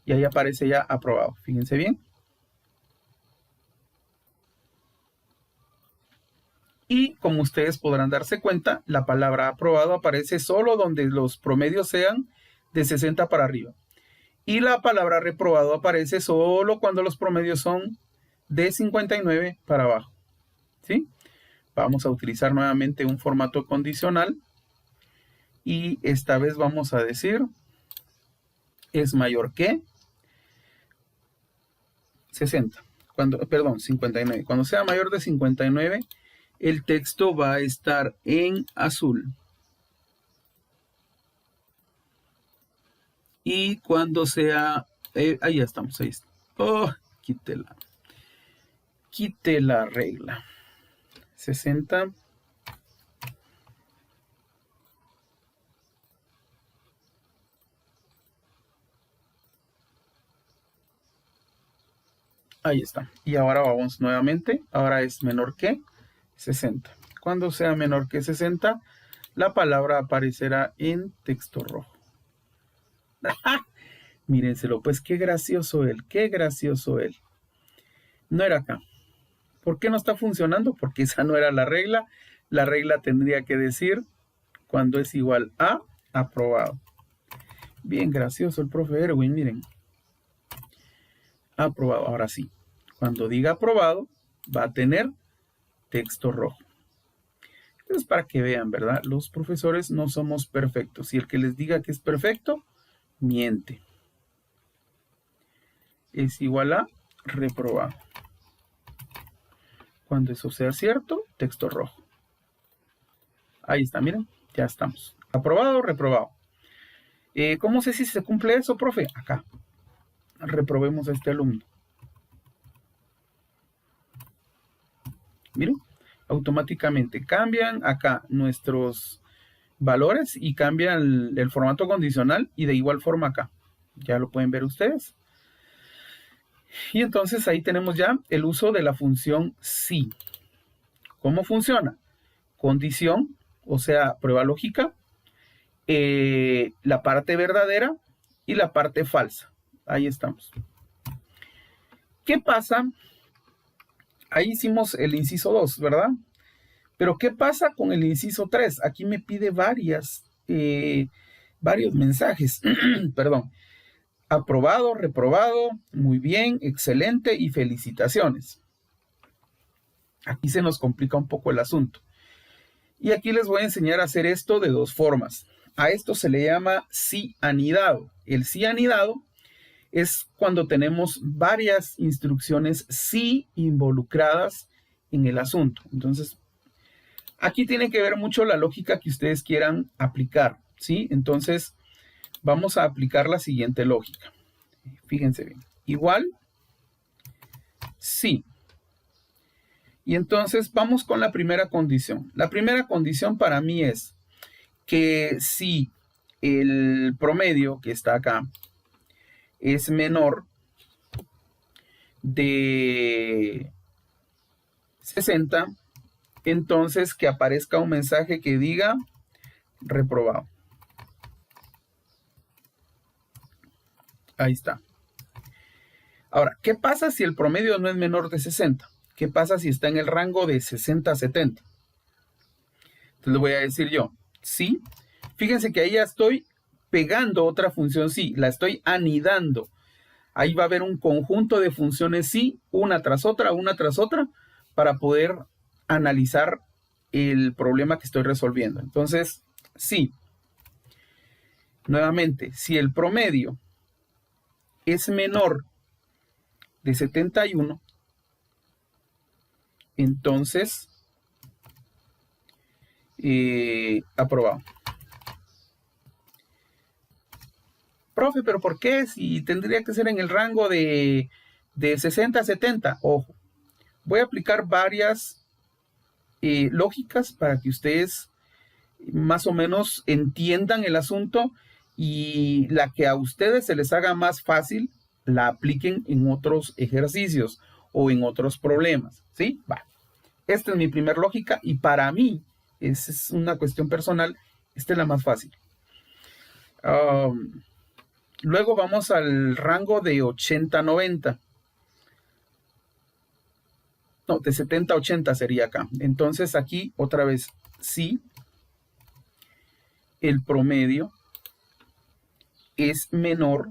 y ahí aparece ya aprobado. Fíjense bien. Y como ustedes podrán darse cuenta, la palabra aprobado aparece solo donde los promedios sean de 60 para arriba. Y la palabra reprobado aparece solo cuando los promedios son de 59 para abajo. ¿Sí? Vamos a utilizar nuevamente un formato condicional. Y esta vez vamos a decir es mayor que 60. 59. Cuando sea mayor de 59, el texto va a estar en azul. Y cuando sea... ahí ya estamos, ahí está. Oh, quité la regla. 60. Ahí está. Y ahora vamos nuevamente. Ahora es menor que 60. Cuando sea menor que 60, la palabra aparecerá en texto rojo. Mírenselo, pues qué gracioso él, qué gracioso él. No era acá. ¿Por qué no está funcionando? Porque esa no era la regla. La regla tendría que decir cuando es igual a aprobado. Bien gracioso el profe Erwin, miren. Aprobado, ahora sí. Cuando diga aprobado, va a tener texto rojo. Eso es para que vean, ¿verdad? Los profesores no somos perfectos. Y el que les diga que es perfecto, miente. Es igual a reprobado. Cuando eso sea cierto, texto rojo. Ahí está, miren, ya estamos. Aprobado o reprobado. ¿Cómo sé si se cumple eso, profe? Acá. Reprobemos a este alumno. Miren, automáticamente cambian acá nuestros valores y cambian el formato condicional y de igual forma acá. Ya lo pueden ver ustedes. Y entonces ahí tenemos ya el uso de la función sí. ¿Cómo funciona? Condición, o sea, prueba lógica, la parte verdadera y la parte falsa. Ahí estamos. ¿Qué pasa? Ahí hicimos el inciso 2, ¿verdad? Pero ¿qué pasa con el inciso 3? Aquí me pide varios mensajes. Perdón. Aprobado, reprobado, muy bien, excelente y felicitaciones. Aquí se nos complica un poco el asunto. Y aquí les voy a enseñar a hacer esto de dos formas. A esto se le llama sí anidado. El sí anidado es cuando tenemos varias instrucciones sí involucradas en el asunto. Entonces, aquí tiene que ver mucho la lógica que ustedes quieran aplicar, ¿sí? Entonces, vamos a aplicar la siguiente lógica. Fíjense bien. Igual, sí. Y entonces vamos con la primera condición. La primera condición para mí es que si el promedio que está acá es menor de 60, entonces que aparezca un mensaje que diga reprobado. Ahí está. Ahora, ¿qué pasa si el promedio no es menor de 60? ¿Qué pasa si está en el rango de 60 a 70? Entonces le voy a decir yo, sí. Fíjense que ahí ya estoy pegando otra función sí, la estoy anidando. Ahí va a haber un conjunto de funciones sí, una tras otra, para poder analizar el problema que estoy resolviendo. Entonces, sí. Nuevamente, si el promedio es menor de 71, entonces aprobado. Profe, ¿pero por qué? Si tendría que ser en el rango de 60 a 70. Ojo, voy a aplicar varias lógicas para que ustedes más o menos entiendan el asunto y la que a ustedes se les haga más fácil la apliquen en otros ejercicios o en otros problemas, ¿sí? Va. Esta es mi primer lógica y para mí, esa es una cuestión personal, esta es la más fácil. Luego vamos al rango de 80 a 90. No, de 70 a 80 sería acá. Entonces aquí otra vez sí, el promedio es menor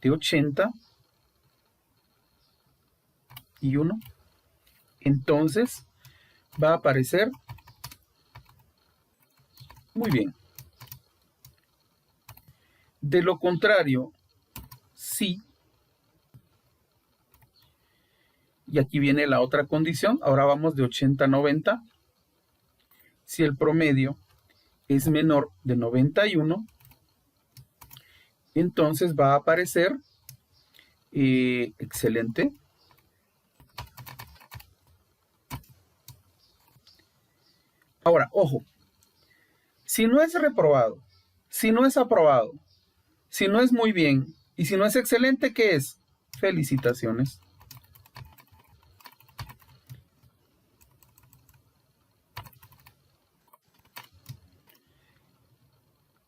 de 80 y 1. Entonces va a aparecer muy bien. De lo contrario, sí. Y aquí viene la otra condición. Ahora vamos de 80 a 90. Si el promedio es menor de 91, entonces va a aparecer excelente. Ahora, ojo, si no es reprobado, si no es aprobado, si no es muy bien y si no es excelente, ¿qué es? Felicitaciones.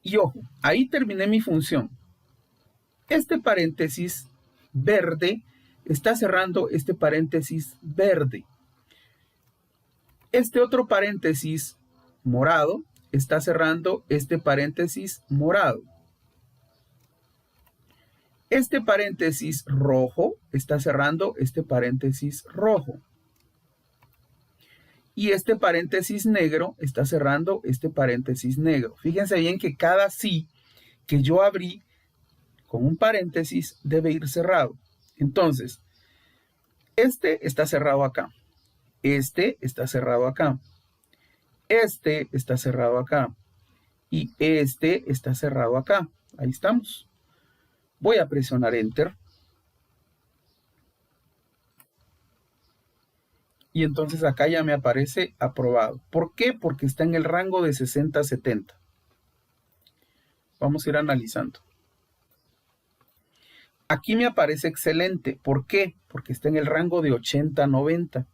Y ojo, ahí terminé mi función. Este paréntesis verde está cerrando este paréntesis verde. Este otro paréntesis morado está cerrando este paréntesis morado. Este paréntesis rojo está cerrando este paréntesis rojo. Y este paréntesis negro está cerrando este paréntesis negro. Fíjense bien que cada sí que yo abrí con un paréntesis debe ir cerrado. Entonces, este está cerrado acá. Este está cerrado acá. Este está cerrado acá. Y este está cerrado acá. Ahí estamos. Voy a presionar Enter. Y entonces acá ya me aparece aprobado. ¿Por qué? Porque está en el rango de 60 a 70. Vamos a ir analizando. Aquí me aparece excelente. ¿Por qué? Porque está en el rango de 80 a 90.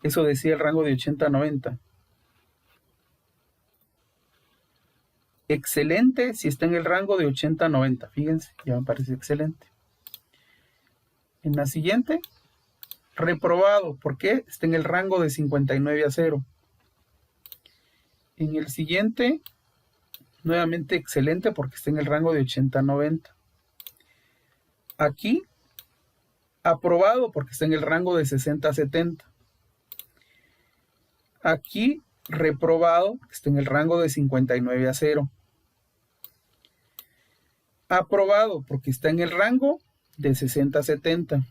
Eso decía el rango de 80 a 90. Excelente si está en el rango de 80 a 90. Fíjense, ya me parece excelente. En la siguiente, reprobado. ¿Por qué? Está en el rango de 59 a 0. En el siguiente, nuevamente excelente porque está en el rango de 80 a 90. Aquí, aprobado porque está en el rango de 60 a 70. Aquí, reprobado porque está en el rango de 59 a 0. Aprobado porque está en el rango de 60 a 70.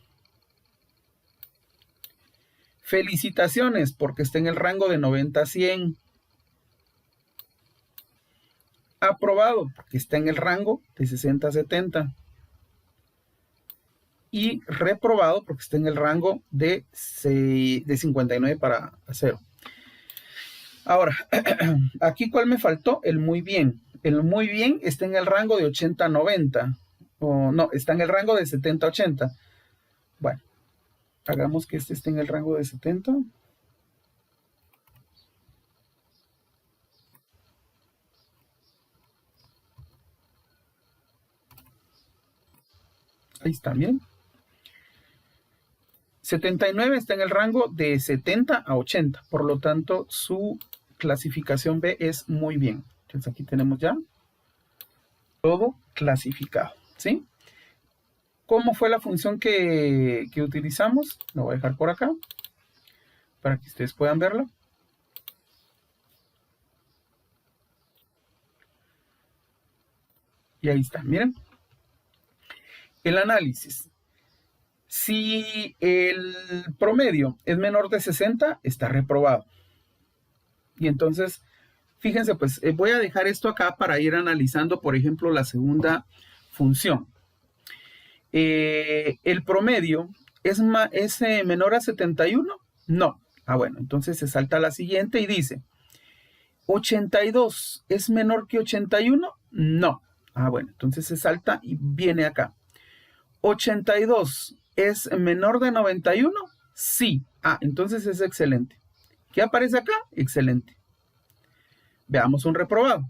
Felicitaciones porque está en el rango de 90 a 100. Aprobado porque está en el rango de 60 a 70. Y reprobado porque está en el rango de 59 para 0. Ahora, aquí ¿cuál me faltó? El muy bien. El muy bien está en el rango de 80 a 90. O no, está en el rango de 70 a 80. Bueno, hagamos que este esté en el rango de 70. Ahí está, bien. 79 está en el rango de 70 a 80, por lo tanto su clasificación B es muy bien. Entonces aquí tenemos ya todo clasificado, ¿sí? ¿Cómo fue la función que utilizamos? Lo voy a dejar por acá para que ustedes puedan verla. Y ahí está, miren. El análisis. Si el promedio es menor de 60, está reprobado. Y entonces, fíjense, pues voy a dejar esto acá para ir analizando, por ejemplo, la segunda función. ¿El promedio es menor a 71? No. Ah, bueno, entonces se salta a la siguiente y dice, ¿82 es menor que 81? No. Ah, bueno, entonces se salta y viene acá. ¿82 es menor de 91? Sí. Ah, entonces es excelente. ¿Qué aparece acá? Excelente. Veamos un reprobado.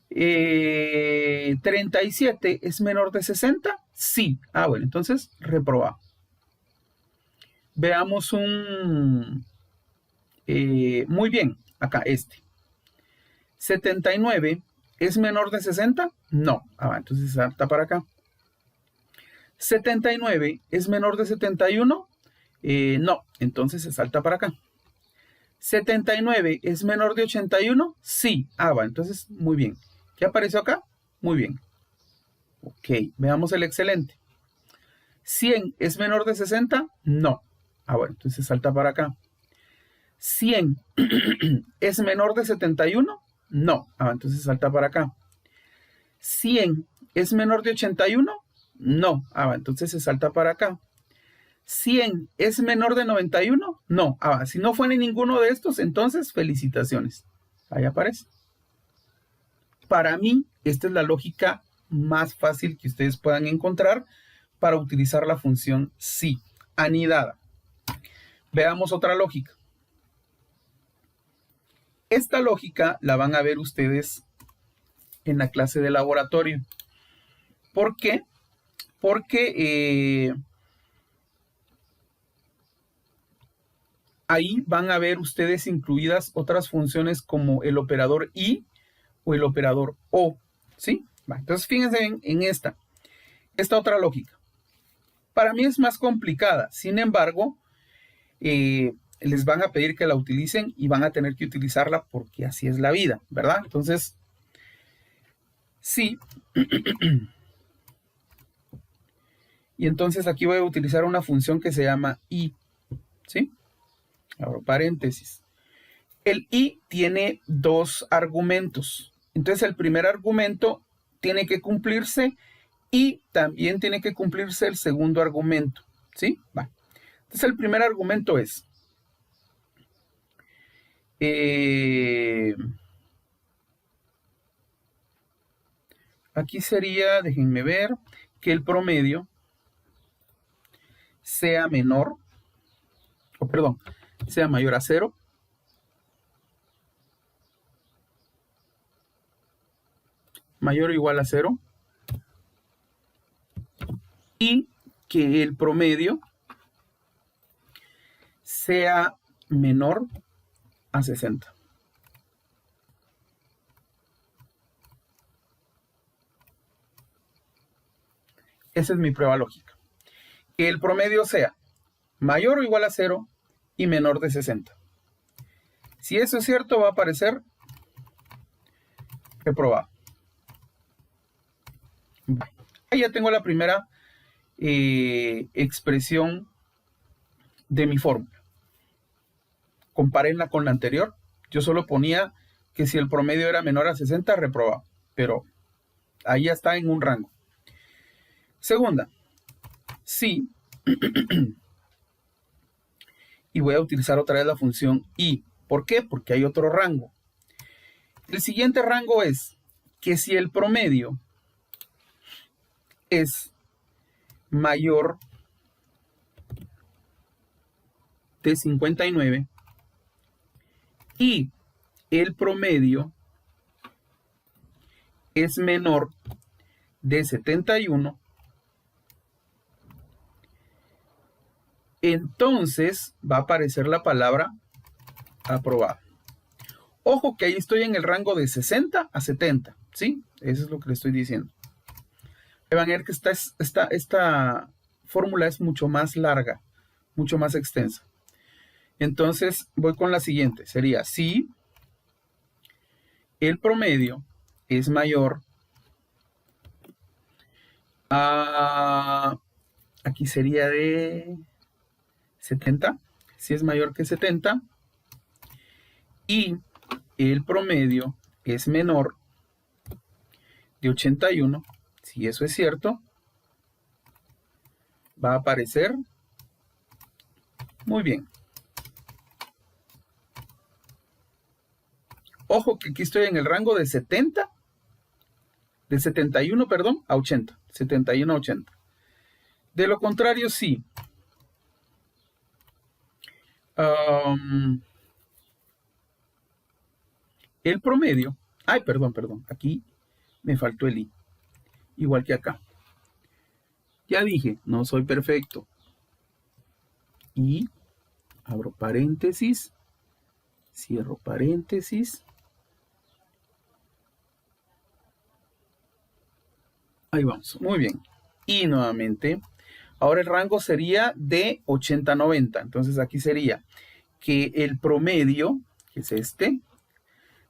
37 es menor de 60? Sí. Ah, bueno, entonces reprobado. Veamos un... muy bien, acá este. 79 es menor de 60? No. Ah, entonces salta para acá. 79 es menor de 71? No, entonces se salta para acá. 79 es menor de 81? Sí. Ah, va, entonces muy bien. ¿Qué apareció acá? Muy bien. Ok, veamos el excelente. 100 es menor de 60? No. Ah, bueno, entonces salta para acá. 100 es menor de 71? No. Ah, entonces salta para acá. 100 es menor de 81? No. Ah, entonces se salta para acá. 100 es menor de 91? No. Ah, si no fue ni ninguno de estos, entonces felicitaciones. Ahí aparece. Para mí, esta es la lógica más fácil que ustedes puedan encontrar para utilizar la función si, anidada. Veamos otra lógica. Esta lógica la van a ver ustedes en la clase de laboratorio. ¿Por qué? Porque ahí van a ver ustedes incluidas otras funciones como el operador y o el operador o, ¿sí? Entonces fíjense en esta otra lógica. Para mí es más complicada, sin embargo, les van a pedir que la utilicen y van a tener que utilizarla porque así es la vida, ¿verdad? Entonces, sí. Y entonces aquí voy a utilizar una función que se llama i, ¿sí? Abro paréntesis. El i tiene dos argumentos. Entonces el primer argumento tiene que cumplirse y también tiene que cumplirse el segundo argumento, ¿sí? Va. Entonces el primer argumento es aquí sería, déjenme ver, que el promedio sea menor, o perdón, sea mayor a 0, mayor o igual a 0, y que el promedio sea menor a 60. Esa es mi prueba lógica. Que el promedio sea mayor o igual a 0 y menor de 60. Si eso es cierto, va a aparecer reprobado. Ahí ya tengo la primera expresión de mi fórmula. Compárenla con la anterior. Yo solo ponía que si el promedio era menor a 60, reprobado. Pero ahí ya está en un rango. Segunda, sí. Y voy a utilizar otra vez la función i. ¿Por qué? Porque hay otro rango. El siguiente rango es que si el promedio es mayor de 59 y el promedio es menor de 71, entonces va a aparecer la palabra aprobado. Ojo que ahí estoy en el rango de 60 a 70, ¿sí? Eso es lo que le estoy diciendo. Van a ver que esta fórmula es mucho más larga, mucho más extensa. Entonces voy con la siguiente. Sería si el promedio es mayor a... Aquí sería de 70. Si es mayor que 70. Y el promedio es menor de 81. Si eso es cierto, va a aparecer muy bien. Ojo que aquí estoy en el rango de 70, de 71, perdón, a 80. 71 a 80. De lo contrario, sí. El promedio, perdón, aquí me faltó el i, igual que acá. Ya dije, no soy perfecto. Y abro paréntesis, cierro paréntesis. Ahí vamos, muy bien. Y nuevamente, ahora el rango sería de 80 a 90. Entonces aquí sería que el promedio, que es este,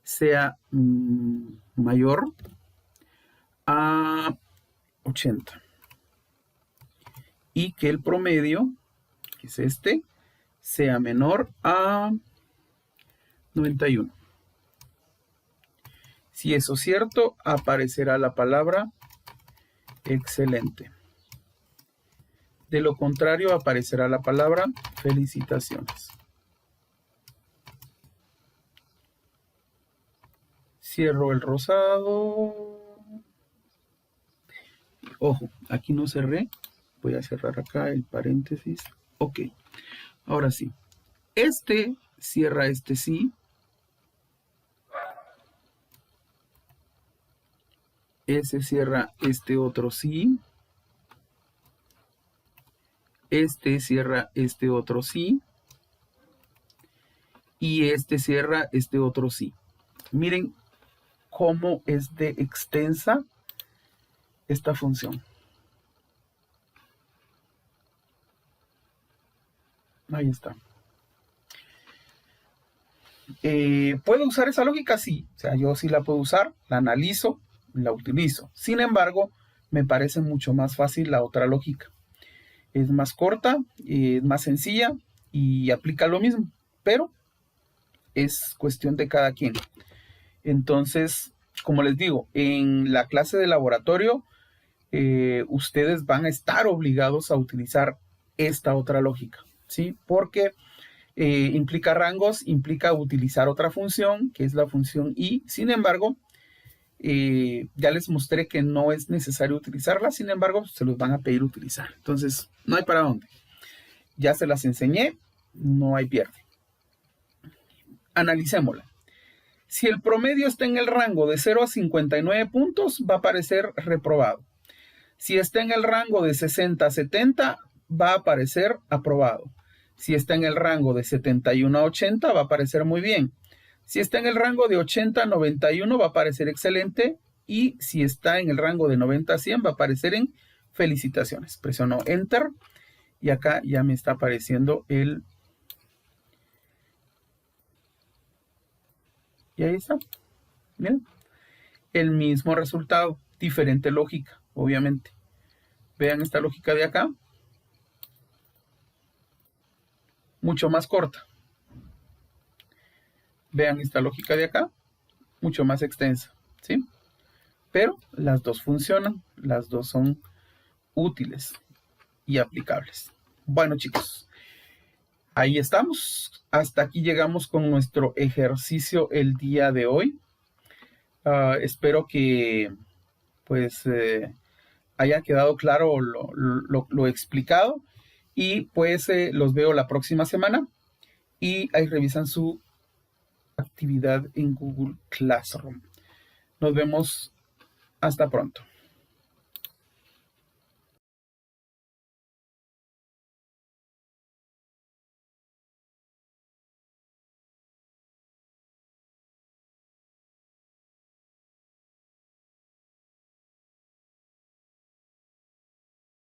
sea mayor a 80. Y que el promedio, que es este, sea menor a 91. Si eso es cierto, aparecerá la palabra excelente. De lo contrario, aparecerá la palabra felicitaciones. Cierro el rosado. Ojo, aquí no cerré. Voy a cerrar acá el paréntesis. Ok, ahora sí. Este cierra este sí. Ese cierra este otro sí. Este cierra este otro sí. Y este cierra este otro sí. Miren cómo es de extensa esta función. Ahí está. ¿Puedo usar esa lógica? Sí. O sea, yo sí la puedo usar, la analizo, la utilizo. Sin embargo, me parece mucho más fácil la otra lógica. Es más corta, es más sencilla y aplica lo mismo, pero es cuestión de cada quien. Entonces, como les digo, en la clase de laboratorio, ustedes van a estar obligados a utilizar esta otra lógica, ¿sí? Porque implica rangos, implica utilizar otra función, que es la función i. Sin embargo, ya les mostré que no es necesario utilizarla, sin embargo, se los van a pedir utilizar. Entonces, no hay para dónde. Ya se las enseñé, no hay pierde. Analicémosla. Si el promedio está en el rango de 0 a 59 puntos, va a aparecer reprobado. Si está en el rango de 60 a 70, va a aparecer aprobado. Si está en el rango de 71 a 80, va a aparecer muy bien. Si está en el rango de 80 a 91, va a aparecer excelente. Y si está en el rango de 90 a 100, va a aparecer en felicitaciones. Presiono Enter y acá ya me está apareciendo el... Y ahí está. Miren, el mismo resultado, diferente lógica, obviamente. Vean esta lógica de acá. Mucho más corta. Vean esta lógica de acá, mucho más extensa, ¿sí? Pero las dos funcionan, las dos son útiles y aplicables. Bueno, chicos, ahí estamos. Hasta aquí llegamos con nuestro ejercicio el día de hoy. Espero que pues haya quedado claro lo explicado y pues los veo la próxima semana y ahí revisan su actividad en Google Classroom. Nos vemos hasta pronto.